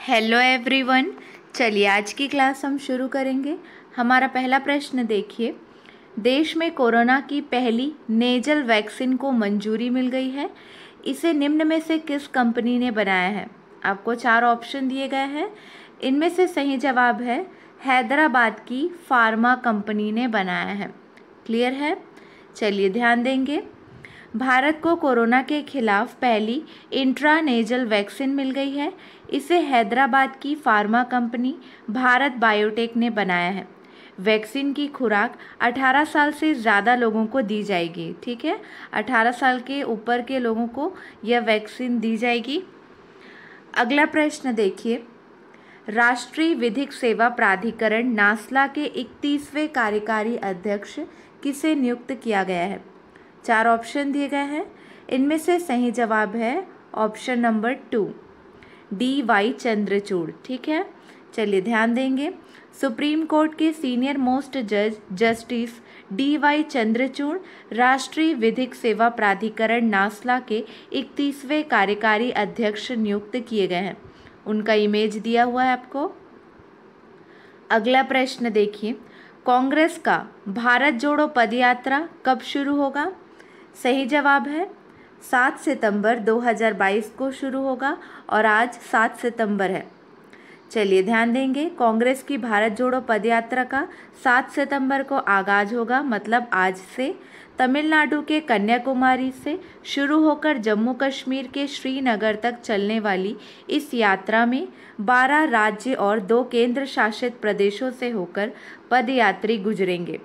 Hello everyone. चलिए आज की क्लास हम शुरू करेंगे। हमारा पहला प्रश्न देखिए, देश में कोरोना की पहली नेजल वैक्सीन को मंजूरी मिल गई है। इसे निम्न में से किस कंपनी ने बनाया है? आपको 4 ऑप्शन दिए गए हैं। इनमें से सही जवाब है हैदराबाद की फार्मा कंपनी ने बनाया है। क्लियर है? चलिए ध्यान देंगे। भारत को कोरोना के खिलाफ पहली इंट्रानेजल वैक्सीन मिल गई है। इसे हैदराबाद की फार्मा कंपनी भारत बायोटेक ने बनाया है। वैक्सीन की खुराक 18 साल से ज़्यादा लोगों को दी जाएगी। ठीक है, 18 साल के ऊपर के लोगों को यह वैक्सीन दी जाएगी। अगला प्रश्न देखिए, राष्ट्रीय विधिक सेवा प्राधिकरण नासला के 31वें कार्यकारी अध्यक्ष किसे नियुक्त किया गया है? 4 ऑप्शन दिए गए हैं। इनमें से सही जवाब है ऑप्शन नंबर 2, DY चंद्रचूड़। ठीक है, चलिए ध्यान देंगे। सुप्रीम कोर्ट के सीनियर मोस्ट जज जस्टिस DY चंद्रचूड़ राष्ट्रीय विधिक सेवा प्राधिकरण नासला के 31वें कार्यकारी अध्यक्ष नियुक्त किए गए हैं। उनका इमेज दिया हुआ है आपको। अगला प्रश्न देखिए, कांग्रेस का भारत जोड़ो पदयात्रा कब शुरू होगा? सही जवाब है 7 सितंबर 2022 को शुरू होगा और आज 7 सितंबर है। चलिए ध्यान देंगे, कांग्रेस की भारत जोड़ो पदयात्रा का 7 सितंबर को आगाज होगा, मतलब आज से। तमिलनाडु के कन्याकुमारी से शुरू होकर जम्मू कश्मीर के श्रीनगर तक चलने वाली इस यात्रा में 12 राज्य और 2 केंद्र शासित प्रदेशों से होकर पदयात्री गुजरेंगे।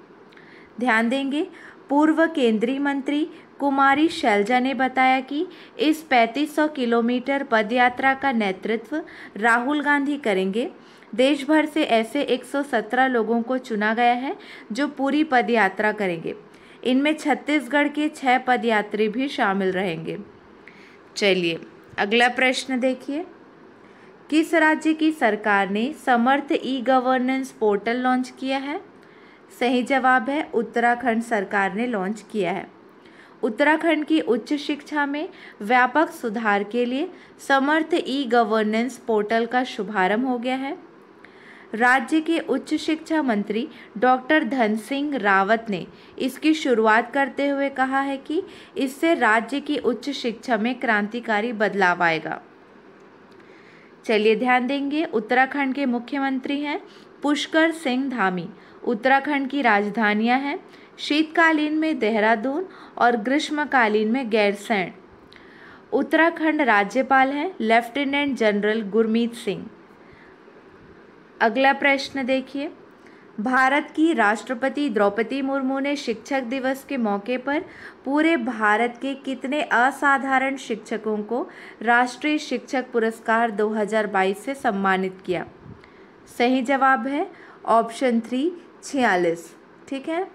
ध्यान देंगे, पूर्व केंद्रीय मंत्री कुमारी शैलजा ने बताया कि इस 3500 किलोमीटर पदयात्रा का नेतृत्व राहुल गांधी करेंगे। देश भर से ऐसे 117 लोगों को चुना गया है जो पूरी पदयात्रा करेंगे। इनमें छत्तीसगढ़ के 6 पदयात्री भी शामिल रहेंगे। चलिए अगला प्रश्न देखिए, किस राज्य की सरकार ने समर्थ ई-गवर्नेंस पोर्टल लॉन्च किया है? सही जवाब है उत्तराखंड सरकार ने लॉन्च किया है। उत्तराखंड की उच्च शिक्षा में व्यापक सुधार के लिए समर्थ ई-गवर्नेंस पोर्टल का शुभारंभ हो गया है। राज्य के उच्च शिक्षा मंत्री डॉक्टर धन सिंह रावत ने इसकी शुरुआत करते हुए कहा है कि इससे राज्य की उच्च शिक्षा में क्रांतिकारी बदलाव आएगा। चलिए ध्यान देंगे, उत्तराखंड के मुख्यमंत्री हैं पुष्कर सिंह धामी। उत्तराखंड की राजधानियां हैं शीतकालीन में देहरादून और ग्रीष्मकालीन में गैरसैंण। उत्तराखंड राज्यपाल हैं लेफ्टिनेंट जनरल गुरमीत सिंह। अगला प्रश्न देखिए, भारत की राष्ट्रपति द्रौपदी मुर्मू ने शिक्षक दिवस के मौके पर पूरे भारत के कितने असाधारण शिक्षकों को राष्ट्रीय शिक्षक पुरस्कार 2022 से सम्मानित किया? सही जवाब है ऑप्शन 3, 46। ठीक है,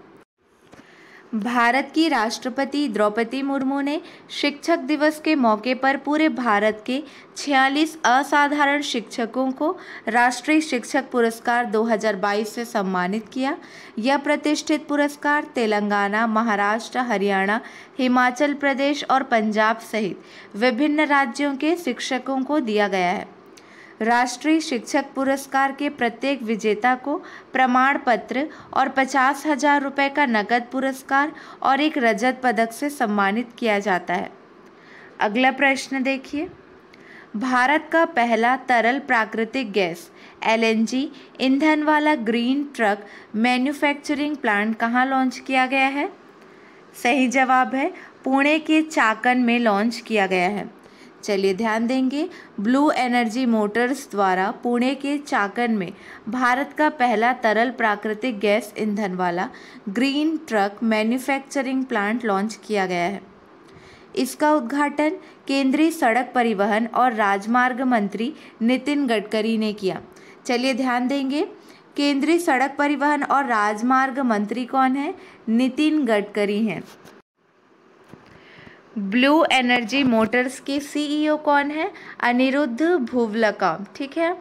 भारत की राष्ट्रपति द्रौपदी मुर्मू ने शिक्षक दिवस के मौके पर पूरे भारत के 46 असाधारण शिक्षकों को राष्ट्रीय शिक्षक पुरस्कार 2022 से सम्मानित किया। यह प्रतिष्ठित पुरस्कार तेलंगाना, महाराष्ट्र, हरियाणा, हिमाचल प्रदेश और पंजाब सहित विभिन्न राज्यों के शिक्षकों को दिया गया है। राष्ट्रीय शिक्षक पुरस्कार के प्रत्येक विजेता को प्रमाण पत्र और 50,000 रुपये का नकद पुरस्कार और एक रजत पदक से सम्मानित किया जाता है। अगला प्रश्न देखिए, भारत का पहला तरल प्राकृतिक गैस LNG ईंधन वाला ग्रीन ट्रक मैन्युफैक्चरिंग प्लांट कहाँ लॉन्च किया गया है? सही जवाब है पुणे के चाकन में लॉन्च किया गया है। चलिए ध्यान देंगे, ब्लू एनर्जी मोटर्स द्वारा पुणे के चाकन में भारत का पहला तरल प्राकृतिक गैस ईंधन वाला green truck manufacturing plant launch किया गया है। इसका उद्घाटन केंद्रीय सड़क परिवहन और राजमार्ग मंत्री नितिन गडकरी ने किया। चलिए ध्यान देंगे, केंद्रीय सड़क परिवहन और राजमार्ग मंत्री कौन है? नितिन गडकरी हैं। ब्लू एनर्जी मोटर्स के CEO कौन है? अनिरुद्ध भुवलका। ठीक है,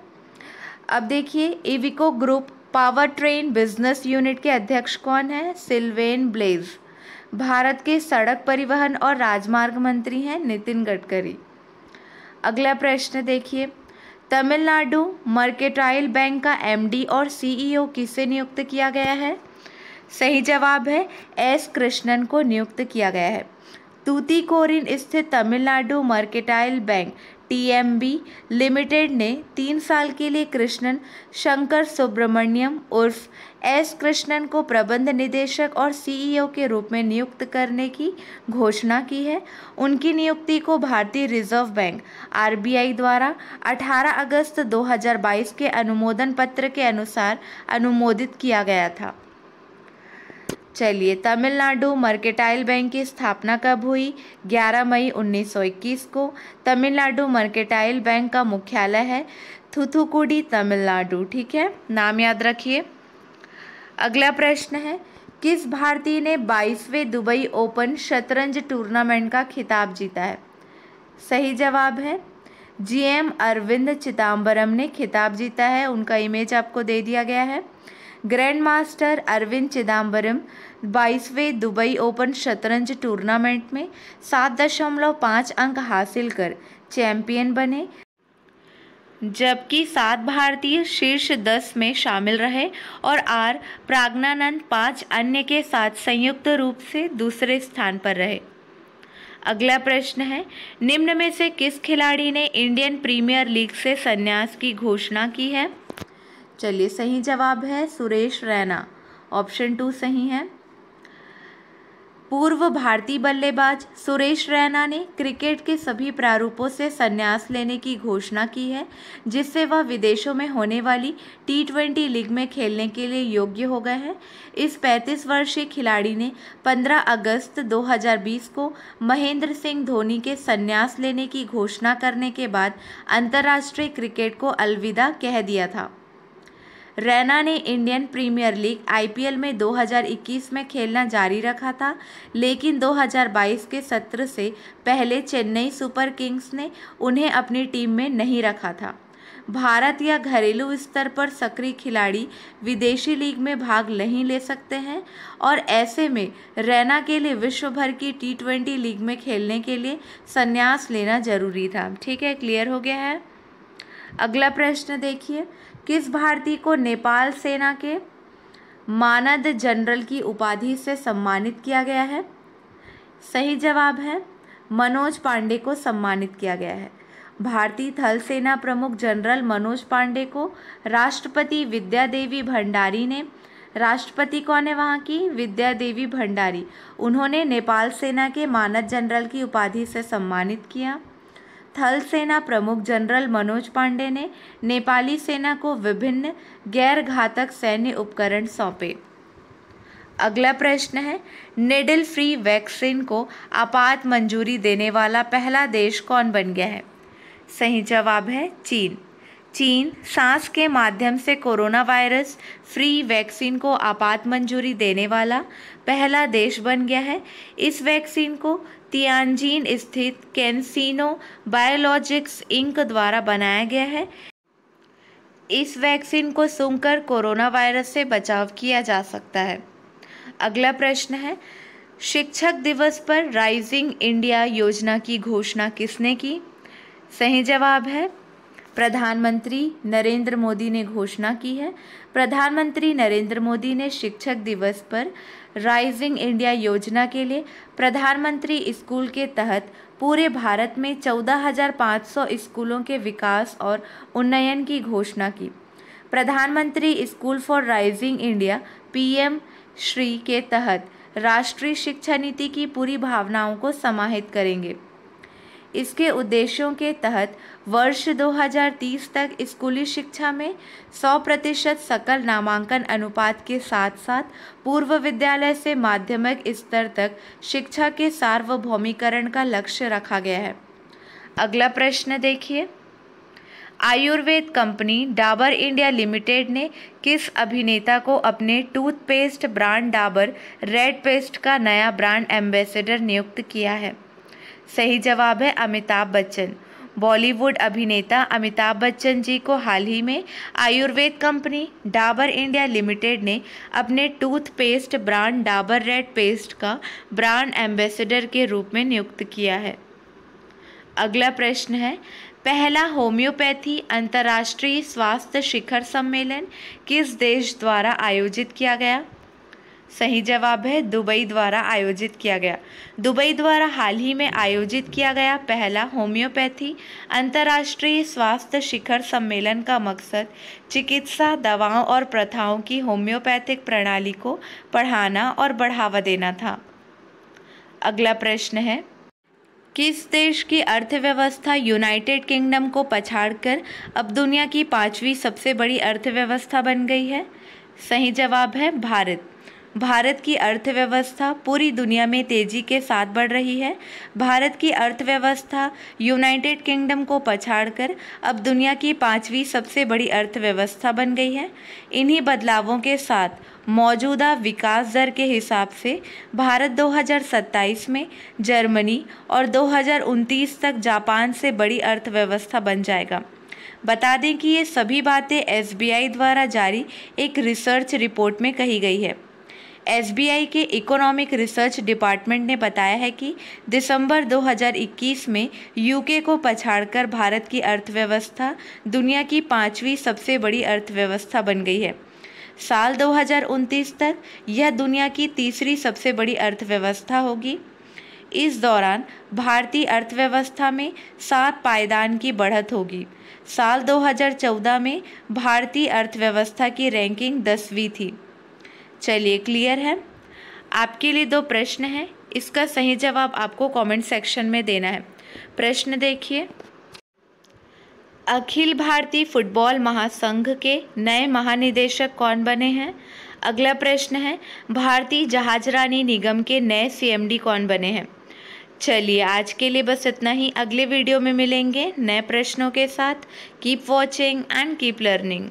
अब देखिए, Iveco group power train business unit के अध्यक्ष कौन है? Sylvain Blaze. भारत के सड़क परिवहन और राजमार्ग मंत्री हैं नितिन गडकरी। अगला प्रश्न देखिए, तमिलनाडु मर्केंटाइल बैंक का एमडी और सीईओ किसे नियुक्त किया गया है? सही जवाब है एस कृष्णन को नियुक्त किया गया है। तूतीकोरिन स्थित Tamil Nadu mercantile bank TMB limited ने 3 साल के लिए कृष्णन शंकर सुब्रमण्यम उर्फ एस कृष्णन को प्रबंध निदेशक और सीईओ के रूप में नियुक्त करने की घोषणा की है। उनकी नियुक्ति को भारतीय रिजर्व बैंक आरबीआई द्वारा 18 अगस्त 2022 के अनुमोदन पत्र के अनुसार अनुमोदित किया गया था। चलिए, तमिलनाडु मर्केंटाइल बैंक की स्थापना कब हुई? 11 मई 1921 को। तमिलनाडु मर्केंटाइल बैंक का मुख्यालय है थूथुकुडी, तमिलनाडु। ठीक है, नाम याद रखिए। अगला प्रश्न है, किस भारतीय ने 22वें दुबई ओपन शतरंज टूर्नामेंट का खिताब जीता है? सही जवाब है जीएम अरविंद चिदम्बरम ने खिताब जीता है। उनका इमेज आपको दे दिया गया है। ग्रैंड मास्टर अरविंद चिदम्बरम 22वें दुबई ओपन शतरंज टूर्नामेंट में 7.5 अंक हासिल कर चैंपियन बने, जबकि 7 भारतीय शीर्ष 10 में शामिल रहे और आर प्राज्ञानंद 5 अन्य के साथ संयुक्त रूप से दूसरे स्थान पर रहे। अगला प्रश्न है, निम्न में से किस खिलाड़ी ने इंडियन प्रीमियर लीग से संन्यास की घोषणा की है? चलिए, सही जवाब है सुरेश रैना, ऑप्शन 2 सही है। पूर्व भारतीय बल्लेबाज सुरेश रैना ने क्रिकेट के सभी प्रारूपों से संन्यास लेने की घोषणा की है, जिससे वह विदेशों में होने वाली T20 लीग में खेलने के लिए योग्य हो गए हैं। इस 35 वर्षीय खिलाड़ी ने 15 अगस्त 2020 को महेंद्र सिंह धोनी के संन्यास लेने की घोषणा करने के बाद अंतर्राष्ट्रीय क्रिकेट को अलविदा कह दिया था। रैना ने इंडियन प्रीमियर लीग आईपीएल में 2021 में खेलना जारी रखा था, लेकिन 2022 के सत्र से पहले चेन्नई सुपर किंग्स ने उन्हें अपनी टीम में नहीं रखा था। भारत या घरेलू स्तर पर सक्रिय खिलाड़ी विदेशी लीग में भाग नहीं ले सकते हैं और ऐसे में रैना के लिए विश्व भर की T20 लीग में खेलने के लिए संन्यास लेना जरूरी था। ठीक है, क्लियर हो गया है। अगला प्रश्न देखिए, किस भारतीय को नेपाल सेना के मानद जनरल की उपाधि से सम्मानित किया गया है? सही जवाब है मनोज पांडे को सम्मानित किया गया है। भारतीय थल सेना प्रमुख जनरल मनोज पांडे को राष्ट्रपति विद्या देवी भंडारी ने, राष्ट्रपति कौन है वहाँ की? विद्या देवी भंडारी, उन्होंने नेपाल सेना के मानद जनरल की उपाधि से सम्मानित किया। थल सेना प्रमुख जनरल मनोज पांडे ने नेपाली सेना को विभिन्न गैर घातक सैन्य उपकरण सौंपे। अगला प्रश्न है, निडल फ्री वैक्सीन को आपात मंजूरी देने वाला पहला देश कौन बन गया है? सही जवाब है चीन। चीन सांस के माध्यम से कोरोना वायरस फ्री वैक्सीन को आपात मंजूरी देने वाला पहला देश बन गया है। इस वैक्सीन को तियानजिन स्थित कैंसिनो बायोलॉजिक्स इंक द्वारा बनाया गया है। इस वैक्सीन को सूंघकर कोरोना वायरस से बचाव किया जा सकता है। अगला प्रश्न है, शिक्षक दिवस पर राइजिंग इंडिया योजना की घोषणा किसने की? सही जवाब है प्रधानमंत्री नरेंद्र मोदी ने घोषणा की है। प्रधानमंत्री नरेंद्र मोदी ने शिक्षक दिवस पर राइजिंग इंडिया योजना के लिए प्रधानमंत्री स्कूल के तहत पूरे भारत में 14,500 स्कूलों के विकास और उन्नयन की घोषणा की। प्रधानमंत्री school for rising India PM Shri के तहत राष्ट्रीय शिक्षा नीति की पूरी भावनाओं को समाहित करेंगे। इसके उद्देश्यों के तहत वर्ष 2030 तक स्कूली शिक्षा में 100% सकल नामांकन अनुपात के साथ साथ पूर्व विद्यालय से माध्यमिक स्तर तक शिक्षा के सार्वभौमिकरण का लक्ष्य रखा गया है। अगला प्रश्न देखिए, Ayurveda company Dabur India limited ने किस अभिनेता को अपने toothpaste brand Dabur red paste का नया ब्रांड एम्बेसडर नियुक्त किया है? सही जवाब है अमिताभ बच्चन। बॉलीवुड अभिनेता अमिताभ बच्चन जी को हाल ही में Ayurveda company Dabur India limited ने अपने toothpaste brand Dabur red paste का ब्रांड एम्बेसडर के रूप में नियुक्त किया है। अगला प्रश्न है, पहला होम्योपैथी अंतर्राष्ट्रीय स्वास्थ्य शिखर सम्मेलन किस देश द्वारा आयोजित किया गया? सही जवाब है दुबई द्वारा आयोजित किया गया। दुबई द्वारा हाल ही में आयोजित किया गया पहला होम्योपैथी अंतर्राष्ट्रीय स्वास्थ्य शिखर सम्मेलन का मकसद चिकित्सा, दवाओं और प्रथाओं की होम्योपैथिक प्रणाली को बढ़ाना और बढ़ावा देना था। अगला प्रश्न है, किस देश की अर्थव्यवस्था यूनाइटेड किंगडम को पछाड़कर अब दुनिया की 5वीं सबसे बड़ी अर्थव्यवस्था बन गई है? सही जवाब है भारत। भारत की अर्थव्यवस्था पूरी दुनिया में तेजी के साथ बढ़ रही है। भारत की अर्थव्यवस्था यूनाइटेड किंगडम को पछाड़कर अब दुनिया की 5वीं सबसे बड़ी अर्थव्यवस्था बन गई है। इन्हीं बदलावों के साथ मौजूदा विकास दर के हिसाब से भारत 2027 में जर्मनी और 2029 तक जापान से बड़ी अर्थव्यवस्था बन जाएगा। बता दें कि ये सभी बातें SBI द्वारा जारी एक रिसर्च रिपोर्ट में कही गई है। SBI के इकोनॉमिक रिसर्च डिपार्टमेंट ने बताया है कि दिसंबर 2021 में UK को पछाड़कर भारत की अर्थव्यवस्था दुनिया की 5वीं सबसे बड़ी अर्थव्यवस्था बन गई है। साल 2029 तक यह दुनिया की 3री सबसे बड़ी अर्थव्यवस्था होगी। इस दौरान भारतीय अर्थव्यवस्था में 7 पायदान की बढ़त होगी। साल 2014 में भारतीय अर्थव्यवस्था की रैंकिंग 10वीं थी। चलिए, क्लियर है। आपके लिए 2 प्रश्न हैं, इसका सही जवाब आपको कमेंट सेक्शन में देना है। प्रश्न देखिए, अखिल भारतीय फुटबॉल महासंघ के नए महानिदेशक कौन बने हैं? अगला प्रश्न है, भारतीय जहाजरानी निगम के नए CMD कौन बने हैं? चलिए, आज के लिए बस इतना ही। अगले वीडियो में मिलेंगे नए प्रश्नों के साथ। Keep watching and keep learning.